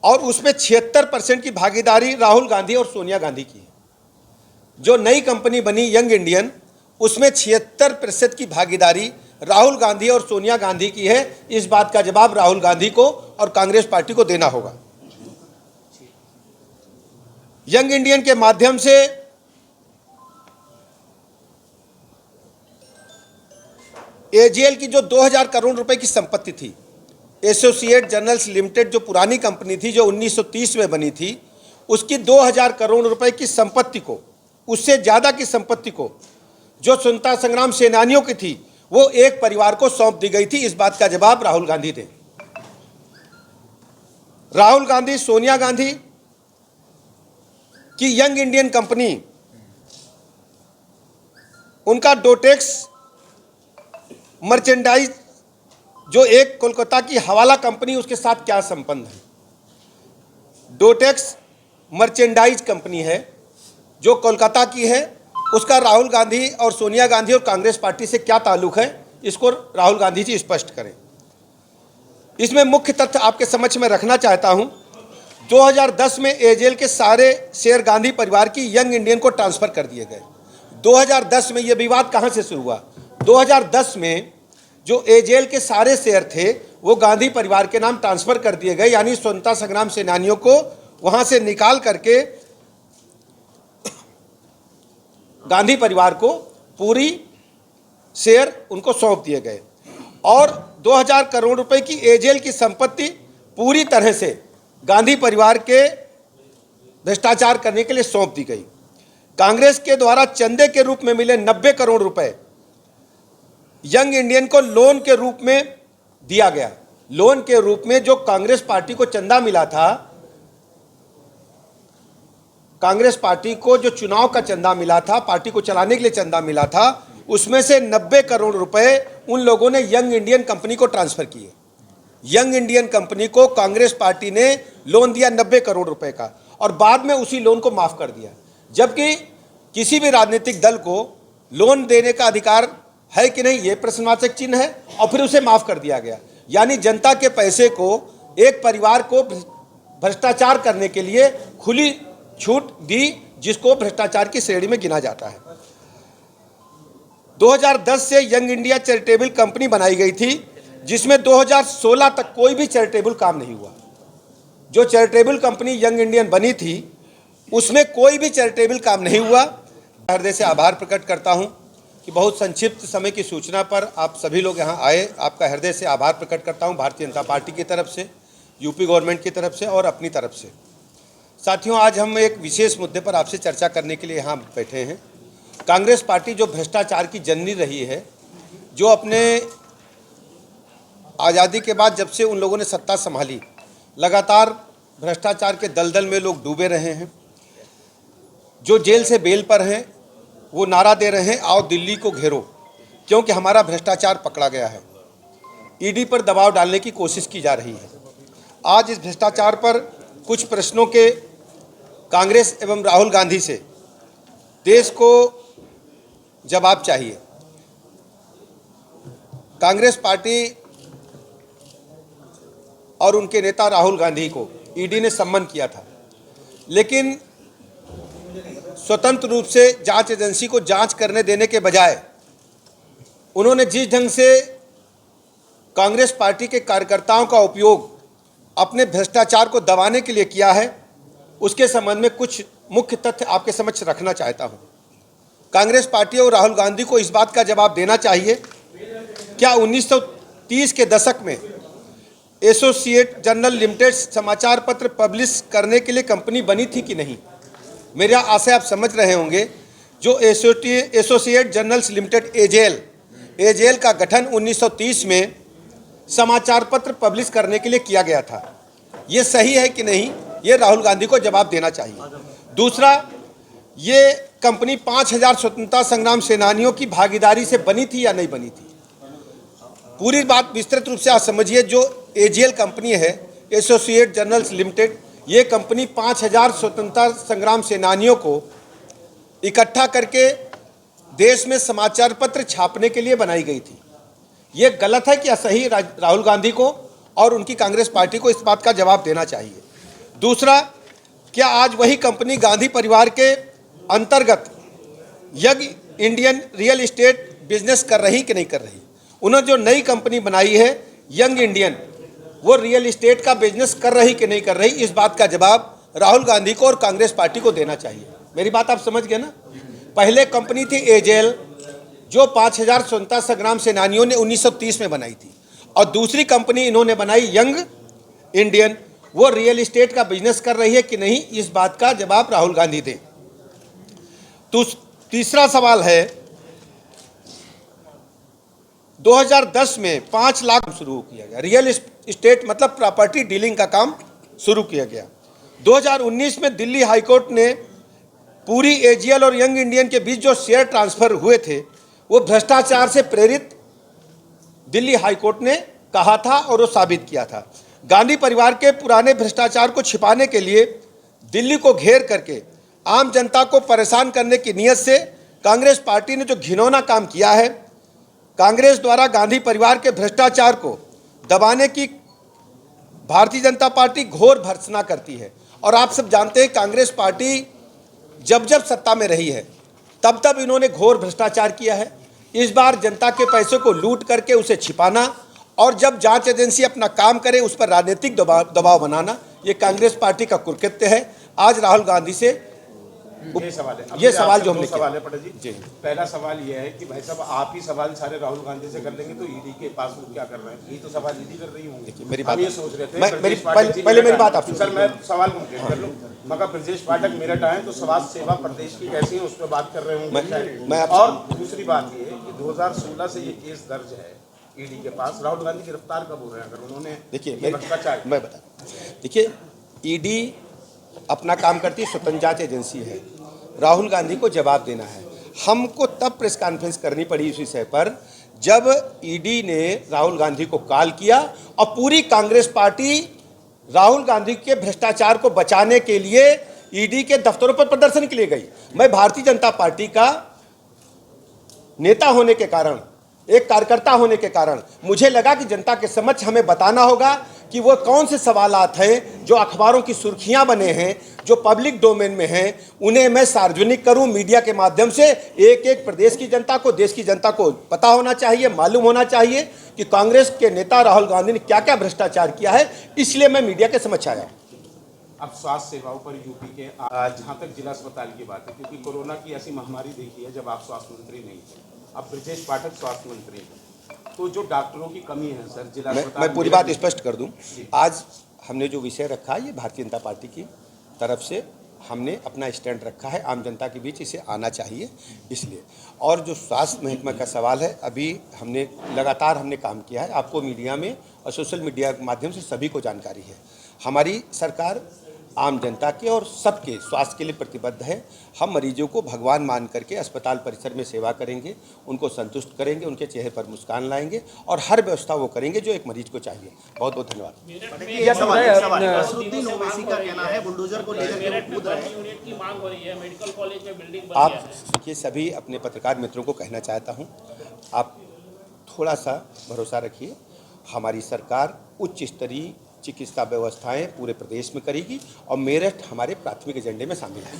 और उसमें 76% की भागीदारी राहुल गांधी और सोनिया गांधी की है। जो नई कंपनी बनी यंग इंडियन, उसमें 76% की भागीदारी राहुल गांधी और सोनिया गांधी की है। इस बात का जवाब राहुल गांधी को और कांग्रेस पार्टी को देना होगा। यंग इंडियन के माध्यम से एजीएल की जो 2000 करोड़ रुपए की संपत्ति थी, एसोसिएट जर्नल्स लिमिटेड जो पुरानी कंपनी थी, जो 1930 में बनी थी, उसकी 2000 करोड़ रुपए की संपत्ति को, उससे ज़्यादा की संपत्ति को जो स्वतंत्रता संग्राम सेनानियों की थी, वो एक परिवार को सौंप दी गई थी। इस बात का जवाब राहुल गांधी दें। राहुल गांधी सोनिया गांधी की यंग इंडियन कंपनी, उनका डोटेक्स मर्चेंडाइज जो एक कोलकाता की हवाला कंपनी, उसके साथ क्या संबंध है? डोटेक्स मर्चेंडाइज कंपनी है जो कोलकाता की है, उसका राहुल गांधी और सोनिया गांधी और कांग्रेस पार्टी से क्या ताल्लुक है? इसको राहुल गांधी जी स्पष्ट करें। इसमें मुख्य तथ्य आपके समक्ष में रखना चाहता हूं। 2010 में एजेल के सारे शेयर गांधी परिवार की यंग इंडियन को ट्रांसफर कर दिए गए। 2010 में यह विवाद कहां से शुरू हुआ? 2010 में जो एजेल के सारे शेयर थे वो गांधी परिवार के नाम ट्रांसफर कर दिए गए, यानी स्वतंत्रता संग्राम सेनानियों को वहां से निकाल करके गांधी परिवार को पूरी शेयर उनको सौंप दिए गए और 2000 करोड़ रुपए की एजेल की संपत्ति पूरी तरह से गांधी परिवार के भ्रष्टाचार करने के लिए सौंप दी गई। कांग्रेस के द्वारा चंदे के रूप में मिले 90 करोड़ रुपए यंग इंडियन को लोन के रूप में दिया गया। लोन के रूप में जो कांग्रेस पार्टी को चंदा मिला था, कांग्रेस पार्टी को जो चुनाव का चंदा मिला था, पार्टी को चलाने के लिए चंदा मिला था, उसमें से 90 करोड़ रुपए उन लोगों ने यंग इंडियन कंपनी को ट्रांसफर किए। यंग इंडियन कंपनी को कांग्रेस पार्टी ने लोन दिया 90 करोड़ रुपए का और बाद में उसी लोन को माफ कर दिया। जबकि किसी भी राजनीतिक दल को लोन देने का अधिकार है कि नहीं, ये प्रश्नवाचक चिन्ह है, और फिर उसे माफ कर दिया गया। यानी जनता के पैसे को एक परिवार को भ्रष्टाचार करने के लिए खुली छूट दी, जिसको भ्रष्टाचार की श्रेणी में गिना जाता है। 2010 से यंग इंडिया चैरिटेबल कंपनी बनाई गई थी, जिसमें 2016 तक कोई भी चैरिटेबल काम नहीं हुआ। जो चैरिटेबल कंपनी यंग इंडियन बनी थी, उसमें कोई भी चैरिटेबल काम नहीं हुआ। हृदय से आभार प्रकट करता हूं कि बहुत संक्षिप्त समय की सूचना पर आप सभी लोग यहां आए। आपका हृदय से आभार प्रकट करता हूं, भारतीय जनता पार्टी की तरफ से, यूपी गवर्नमेंट की तरफ से और अपनी तरफ से। साथियों, आज हम एक विशेष मुद्दे पर आपसे चर्चा करने के लिए यहाँ बैठे हैं। कांग्रेस पार्टी जो भ्रष्टाचार की जननी रही है, जो अपने आज़ादी के बाद जब से उन लोगों ने सत्ता संभाली, लगातार भ्रष्टाचार के दलदल में लोग डूबे रहे हैं। जो जेल से बेल पर हैं वो नारा दे रहे हैं, आओ दिल्ली को घेरो, क्योंकि हमारा भ्रष्टाचार पकड़ा गया है। ईडी पर दबाव डालने की कोशिश की जा रही है। आज इस भ्रष्टाचार पर कुछ प्रश्नों के कांग्रेस एवं राहुल गांधी से देश को जवाब चाहिए। कांग्रेस पार्टी और उनके नेता राहुल गांधी को ईडी ने सम्मन किया था, लेकिन स्वतंत्र रूप से जांच एजेंसी को जांच करने देने के बजाय उन्होंने जिस ढंग से कांग्रेस पार्टी के कार्यकर्ताओं का उपयोग अपने भ्रष्टाचार को दबाने के लिए किया है, उसके संबंध में कुछ मुख्य तथ्य आपके समक्ष रखना चाहता हूं। कांग्रेस पार्टी और राहुल गांधी को इस बात का जवाब देना चाहिए, क्या 1930 के दशक में एसोसिएट जर्नल लिमिटेड समाचार पत्र पब्लिश करने के लिए कंपनी बनी थी कि नहीं? मेरा आशय आप समझ रहे होंगे। जो एसोसिएट जर्नल्स लिमिटेड एजेल का गठन 1930 में समाचार पत्र पब्लिश करने के लिए किया गया था। ये सही है कि नहीं, ये राहुल गांधी को जवाब देना चाहिए। दूसरा, ये कंपनी 5000 स्वतंत्रता संग्राम सेनानियों की भागीदारी से बनी थी या नहीं बनी थी? पूरी बात विस्तृत रूप से आप समझिए। जो एजेल कंपनी है, एसोसिएट जर्नल्स लिमिटेड, ये कंपनी 5000 स्वतंत्रता संग्राम सेनानियों को इकट्ठा करके देश में समाचार पत्र छापने के लिए बनाई गई थी। ये गलत है कि सही? राहुल गांधी को और उनकी कांग्रेस पार्टी को इस बात का जवाब देना चाहिए। दूसरा, क्या आज वही कंपनी गांधी परिवार के अंतर्गत young Indian real estate business कर रही कि नहीं कर रही? उन्होंने जो नई कंपनी बनाई है यंग इंडियन, वो रियल एस्टेट का बिजनेस कर रही कि नहीं कर रही? इस बात का जवाब राहुल गांधी को और कांग्रेस पार्टी को देना चाहिए। मेरी बात आप समझ गए ना? पहले कंपनी थी एजेल, जो 5000 स्वतंत्रता संग्राम सेनानियों ने 1930 में बनाई थी, और दूसरी कंपनी इन्होंने बनाई यंग इंडियन, वो रियल एस्टेट का बिजनेस कर रही है कि नहीं? इस बात का जवाब राहुल गांधी दें। तीसरा सवाल है, 2010 में 5 लाख शुरू किया गया, रियल एस्टेट मतलब प्रॉपर्टी डीलिंग का काम शुरू किया गया। 2019 में दिल्ली हाईकोर्ट ने पूरी एजीएल और यंग इंडियन के बीच जो शेयर ट्रांसफर हुए थे वो भ्रष्टाचार से प्रेरित दिल्ली हाईकोर्ट ने कहा था और वो साबित किया था। गांधी परिवार के पुराने भ्रष्टाचार को छिपाने के लिए दिल्ली को घेर करके आम जनता को परेशान करने की नीयत से कांग्रेस पार्टी ने जो घिनौना काम किया है, कांग्रेस द्वारा गांधी परिवार के भ्रष्टाचार को दबाने की भारतीय जनता पार्टी घोर भर्त्सना करती है। और आप सब जानते हैं कांग्रेस पार्टी जब जब सत्ता में रही है तब तब इन्होंने घोर भ्रष्टाचार किया है। इस बार जनता के पैसे को लूट करके उसे छिपाना और जब जांच एजेंसी अपना काम करे उस पर राजनीतिक दबाव बनाना, ये कांग्रेस पार्टी का कुकृत्य है। आज राहुल गांधी से ये सवाल है, ये सवाल जो हमने सवाल है पटेल जी। जी, पहला सवाल ये है कि भाई साहब आप ही सवाल सारे राहुल गांधी से कर लेंगे तो ईडी के पास वो क्या कर रहे हैं? ये तो सवाल ईडी कर रही होंगी। मेरी बात, ये सोच रहे थे पहले मेरी बात आप सर, मैं सवाल कंप्लीट कर लूं। मगर ब्रजेश पाठक मेरठ आए तो समाज सेवा प्रदेश की कैसी है उस पर बात कर रहे होंगे। और दूसरी बात ये कि 2016 से ये केस दर्ज है ईडी के पास। राहुल गांधी गिरफ्तार कब हो रहे हैं अगर उन्होंने? देखिए मैं बता, देखिए ईडी अपना काम करती है, स्वतंत्र जांच एजेंसी है। राहुल गांधी को जवाब देना है। हमको तब प्रेस कॉन्फ्रेंस करनी पड़ी इस विषय पर जब ईडी ने राहुल गांधी को कॉल किया और पूरी कांग्रेस पार्टी राहुल गांधी के भ्रष्टाचार को बचाने के लिए ईडी के दफ्तरों पर प्रदर्शन के लिए गई। मैं भारतीय जनता पार्टी का नेता होने के कारण, एक कार्यकर्ता होने के कारण मुझे लगा कि जनता के समक्ष हमें बताना होगा कि वो कौन से सवालात हैं जो अखबारों की सुर्खियां बने हैं, जो पब्लिक डोमेन में हैं, उन्हें मैं सार्वजनिक करूं मीडिया के माध्यम से। एक एक प्रदेश की जनता को, देश की जनता को पता होना चाहिए, मालूम होना चाहिए कि कांग्रेस के नेता राहुल गांधी ने क्या क्या भ्रष्टाचार किया है। इसलिए मैं मीडिया के समक्ष आया। अब स्वास्थ्य सेवाओं पर यूपी के जहाँ तक जिला अस्पताल की बात है, क्योंकि कोरोना की ऐसी महामारी देखी है जब आप स्वास्थ्य मंत्री नहीं थे, अब ब्रजेश पाठक स्वास्थ्य मंत्री हैं, तो जो डॉक्टरों की कमी है सर जिला अस्पताल, मैं पूरी बात स्पष्ट कर दूं। आज हमने जो विषय रखा है ये भारतीय जनता पार्टी की तरफ से हमने अपना स्टैंड रखा है, आम जनता के बीच इसे आना चाहिए इसलिए। और जो स्वास्थ्य महकमा का सवाल है, अभी हमने लगातार काम किया है, आपको मीडिया में और सोशल मीडिया के माध्यम से सभी को जानकारी है। हमारी सरकार आम जनता के और सबके स्वास्थ्य के लिए प्रतिबद्ध है। हम मरीजों को भगवान मान करके अस्पताल परिसर में सेवा करेंगे, उनको संतुष्ट करेंगे, उनके चेहरे पर मुस्कान लाएंगे और हर व्यवस्था वो करेंगे जो एक मरीज को चाहिए। बहुत बहुत धन्यवाद। आप देखिए, सभी अपने पत्रकार मित्रों को कहना चाहता हूँ, आप थोड़ा सा भरोसा रखिए। हमारी सरकार उच्च स्तरीय चिकित्सा व्यवस्थाएं पूरे प्रदेश में करेगी और मेरठ हमारे प्राथमिक एजेंडे में शामिल है।